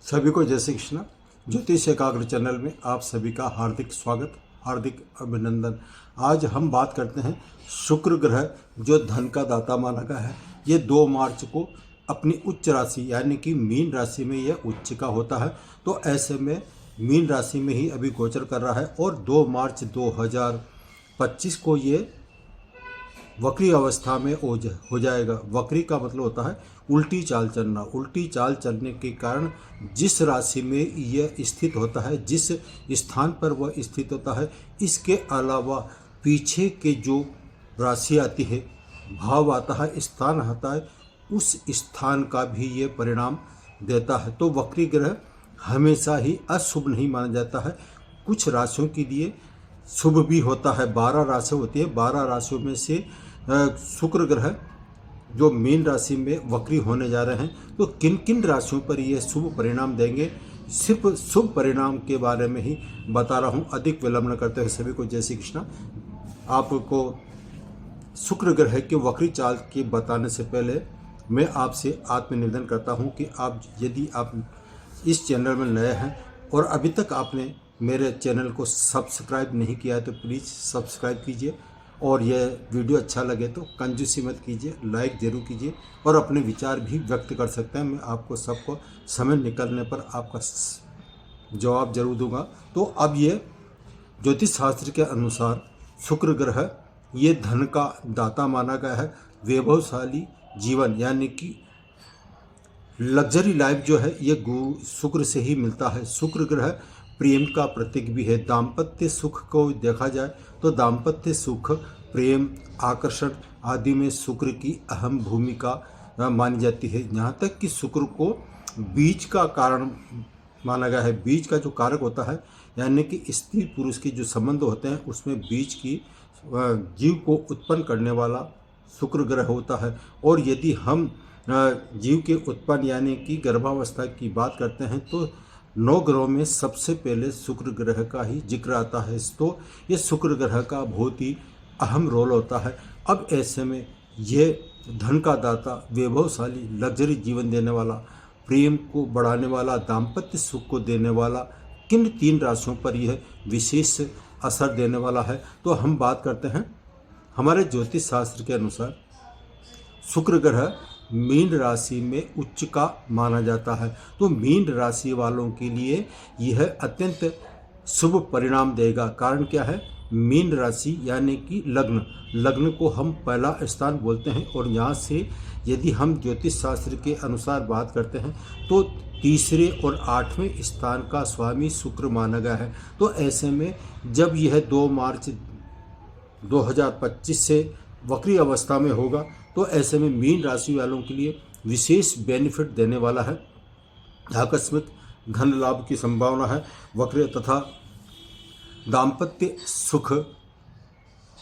सभी को जय श्री कृष्ण। ज्योतिष एकाग्र चैनल में आप सभी का हार्दिक स्वागत, हार्दिक अभिनंदन। आज हम बात करते हैं शुक्र ग्रह जो धन का दाता माना गया है। ये 2 मार्च को अपनी उच्च राशि यानी कि मीन राशि में यह उच्च का होता है। तो ऐसे में मीन राशि में ही अभी गोचर कर रहा है और 2 मार्च 2025 को ये वक्री अवस्था में हो जाएगा। वक्री का मतलब होता है उल्टी चाल चलना। उल्टी चाल चलने के कारण जिस राशि में यह स्थित होता है, जिस स्थान पर वह स्थित होता है, इसके अलावा पीछे के जो राशि आती है, भाव आता है, स्थान आता है, उस स्थान का भी ये परिणाम देता है। तो वक्री ग्रह हमेशा ही अशुभ नहीं माना जाता है। कुछ राशियों के लिए शुभ भी होता है। 12 राशियाँ होती है। 12 राशियों में से शुक्र ग्रह जो मीन राशि में वक्री होने जा रहे हैं, तो किन किन राशियों पर ये शुभ परिणाम देंगे, सिर्फ शुभ परिणाम के बारे में ही बता रहा हूँ। अधिक विलंब न करते हुए सभी को जय श्री कृष्ण। आपको शुक्र ग्रह के वक्री चाल के बताने से पहले मैं आपसे आत्मनिवेदन करता हूँ कि यदि आप इस चैनल में नए हैं और अभी तक आपने मेरे चैनल को सब्सक्राइब नहीं किया है तो प्लीज़ सब्सक्राइब कीजिए, और यह वीडियो अच्छा लगे तो कंजूसी मत कीजिए, लाइक ज़रूर कीजिए और अपने विचार भी व्यक्त कर सकते हैं। मैं आपको सबको समय निकलने पर आपका जवाब जरूर दूंगा। तो अब ये ज्योतिष शास्त्र के अनुसार शुक्र ग्रह ये धन का दाता माना गया है। वैभवशाली जीवन यानी कि लग्जरी लाइफ जो है ये शुक्र से ही मिलता है। शुक्र ग्रह प्रेम का प्रतीक भी है। दाम्पत्य सुख को देखा जाए तो दाम्पत्य सुख, प्रेम, आकर्षण आदि में शुक्र की अहम भूमिका मानी जाती है। यहाँ तक कि शुक्र को बीज का कारण माना गया है। बीज का जो कारक होता है यानी कि स्त्री पुरुष के जो संबंध होते हैं उसमें बीज की जीव को उत्पन्न करने वाला शुक्र ग्रह होता है। और यदि हम जीव के उत्पन्न यानी कि गर्भावस्था की बात करते हैं तो 9 ग्रहों में सबसे पहले शुक्र ग्रह का ही जिक्र आता है। तो ये शुक्र ग्रह का बहुत ही अहम रोल होता है। अब ऐसे में ये धन का दाता, वैभवशाली, लग्जरी जीवन देने वाला, प्रेम को बढ़ाने वाला, दाम्पत्य सुख को देने वाला किन 3 राशियों पर यह विशेष असर देने वाला है। तो हम बात करते हैं हमारे ज्योतिष शास्त्र के अनुसार शुक्र ग्रह मीन राशि में उच्च का माना जाता है। तो मीन राशि वालों के लिए यह अत्यंत शुभ परिणाम देगा। कारण क्या है? मीन राशि यानी कि लग्न को हम पहला स्थान बोलते हैं, और यहाँ से यदि हम ज्योतिष शास्त्र के अनुसार बात करते हैं तो तीसरे और 8वें स्थान का स्वामी शुक्र माना गया है। तो ऐसे में जब यह 2 मार्च 2025 से वक्री अवस्था में होगा तो ऐसे में मीन राशि वालों के लिए विशेष बेनिफिट देने वाला है। आकस्मिक धन लाभ की संभावना है। वक्र तथा दाम्पत्य सुख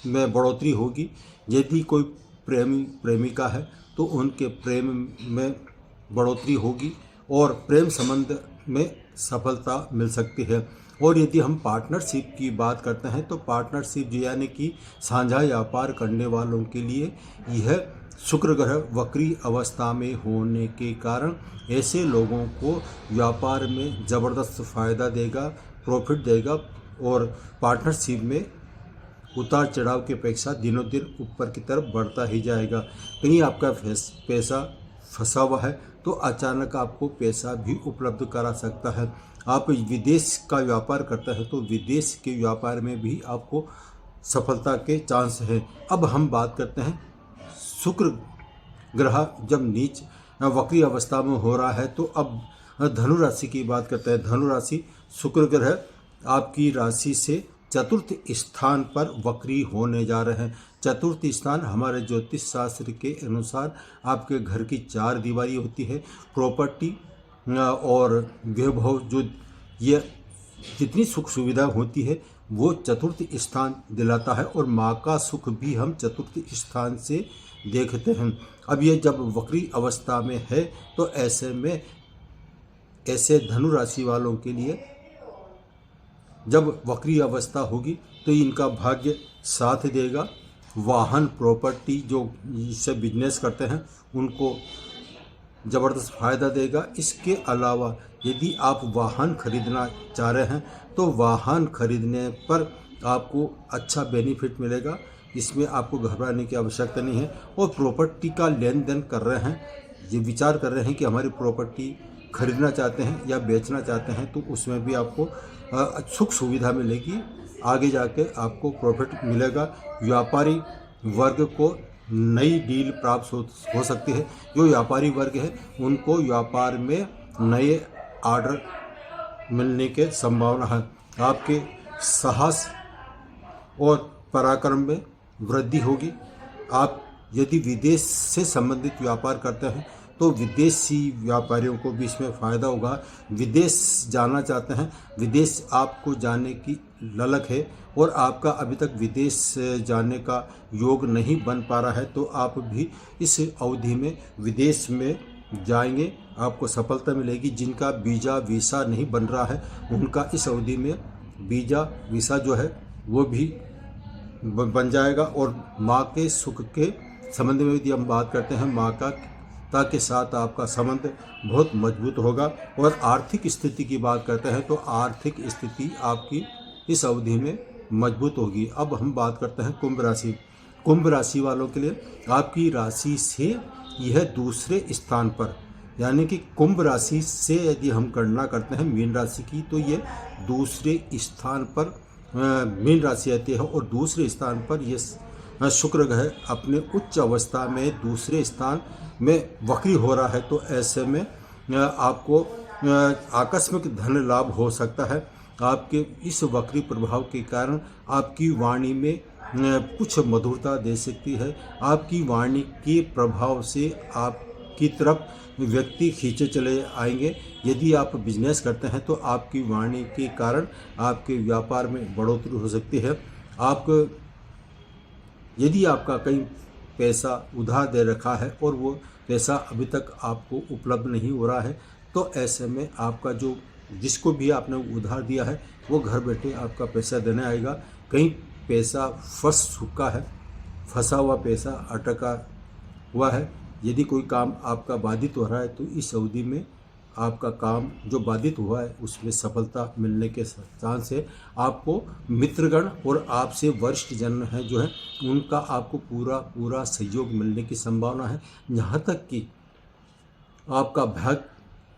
में बढ़ोतरी होगी। यदि कोई प्रेमिका है तो उनके प्रेम में बढ़ोतरी होगी और प्रेम संबंध में सफलता मिल सकती है। और यदि हम पार्टनरशिप की बात करते हैं तो पार्टनरशिप यानी कि साझा व्यापार करने वालों के लिए यह शुक्र ग्रह वक्री अवस्था में होने के कारण ऐसे लोगों को व्यापार में ज़बरदस्त फ़ायदा देगा, प्रॉफिट देगा, और पार्टनरशिप में उतार चढ़ाव की अपेक्षा दिनों दिन ऊपर की तरफ बढ़ता ही जाएगा। कहीं आपका पैसा फंसा हुआ है तो अचानक आपको पैसा भी उपलब्ध करा सकता है। आप विदेश का व्यापार करते हैं तो विदेश के व्यापार में भी आपको सफलता के चांस हैं। अब हम बात करते हैं शुक्र ग्रह जब नीच वक्री अवस्था में हो रहा है तो अब धनु राशि की बात करते हैं। धनु राशि शुक्र ग्रह आपकी राशि से चतुर्थ स्थान पर वक्री होने जा रहे हैं। चतुर्थ स्थान हमारे ज्योतिष शास्त्र के अनुसार आपके घर की 4 दीवारी होती है। प्रॉपर्टी और वैभव जो ये जितनी सुख सुविधा होती है वो चतुर्थ स्थान दिलाता है, और माँ का सुख भी हम चतुर्थ स्थान से देखते हैं। अब ये जब वक्री अवस्था में है तो ऐसे में ऐसे धनु राशि वालों के लिए जब वक्री अवस्था होगी तो इनका भाग्य साथ देगा। वाहन, प्रॉपर्टी जो इससे बिजनेस करते हैं उनको ज़बरदस्त फ़ायदा देगा। इसके अलावा यदि आप वाहन खरीदना चाह रहे हैं तो वाहन खरीदने पर आपको अच्छा बेनिफिट मिलेगा, इसमें आपको घबराने की आवश्यकता नहीं है। और प्रॉपर्टी का लेन देन कर रहे हैं, ये विचार कर रहे हैं कि हमारी प्रॉपर्टी खरीदना चाहते हैं या बेचना चाहते हैं, तो उसमें भी आपको सुख सुविधा मिलेगी, आगे जाके आपको प्रॉफिट मिलेगा। व्यापारी वर्ग को नई डील प्राप्त हो सकती है। जो व्यापारी वर्ग है उनको व्यापार में नए ऑर्डर मिलने के संभावना है। आपके साहस और पराक्रम में वृद्धि होगी। आप यदि विदेश से संबंधित व्यापार करते हैं तो विदेशी व्यापारियों को भी इसमें फ़ायदा होगा। विदेश जाना चाहते हैं, विदेश आपको जाने की ललक है और आपका अभी तक विदेश जाने का योग नहीं बन पा रहा है, तो आप भी इस अवधि में विदेश में जाएंगे, आपको सफलता मिलेगी। जिनका वीज़ा वीसा नहीं बन रहा है उनका इस अवधि में वीज़ा वीसा जो है वो भी बन जाएगा। और माँ के सुख के संबंध में यदि हम बात करते हैं, माता के साथ आपका संबंध बहुत मजबूत होगा। और आर्थिक स्थिति की बात करते हैं तो आर्थिक स्थिति आपकी इस अवधि में मजबूत होगी। अब हम बात करते हैं कुंभ राशि। कुंभ राशि वालों के लिए आपकी राशि से यह दूसरे स्थान पर, यानी कि कुंभ राशि से यदि हम गणना करते हैं मीन राशि की, तो ये दूसरे स्थान पर मीन राशि आती है और दूसरे स्थान पर यह शुक्र ग्रह अपने उच्च अवस्था में दूसरे स्थान में वक्री हो रहा है। तो ऐसे में आपको आकस्मिक धन लाभ हो सकता है। आपके इस वक्री प्रभाव के कारण आपकी वाणी में कुछ मधुरता दे सकती है। आपकी वाणी के प्रभाव से आपकी तरफ व्यक्ति खींचे चले आएंगे। यदि आप बिजनेस करते हैं तो आपकी वाणी के कारण आपके व्यापार में बढ़ोतरी हो सकती है। यदि आपका कहीं पैसा उधार दे रखा है और वो पैसा अभी तक आपको उपलब्ध नहीं हो रहा है, तो ऐसे में आपका जो जिसको भी आपने उधार दिया है वो घर बैठे आपका पैसा देने आएगा। कहीं पैसा फंस चुका है, फंसा हुआ पैसा अटका हुआ है। यदि कोई काम आपका बाधित हो रहा है तो इस अवधि में आपका काम जो बाधित हुआ है उसमें सफलता मिलने के चांस है। आपको मित्रगण और आपसे वरिष्ठ जन हैं जो है उनका आपको पूरा सहयोग मिलने की संभावना है। यहाँ तक कि आपका भाग्य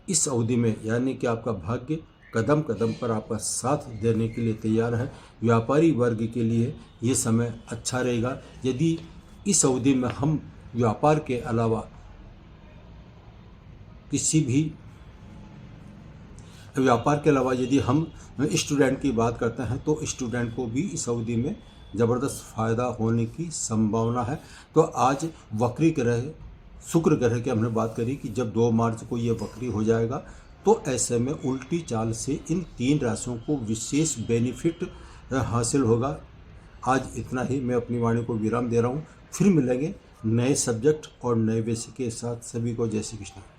इस अवधि में, यानी कि आपका भाग्य कदम कदम पर आपका साथ देने के लिए तैयार है। व्यापारी वर्ग के लिए ये समय अच्छा रहेगा। यदि इस अवधि में हम व्यापार के अलावा यदि हम स्टूडेंट की बात करते हैं तो स्टूडेंट को भी इस अवधि में ज़बरदस्त फ़ायदा होने की संभावना है। तो आज वक्री ग्रह शुक्र ग्रह की हमने बात करी कि जब 2 मार्च को ये वक्री हो जाएगा तो ऐसे में उल्टी चाल से इन 3 राशियों को विशेष बेनिफिट हासिल होगा। आज इतना ही, मैं अपनी वाणी को विराम दे रहा हूँ। फिर मिलेंगे नए सब्जेक्ट और नए विषय के साथ। सभी को जय श्री कृष्ण।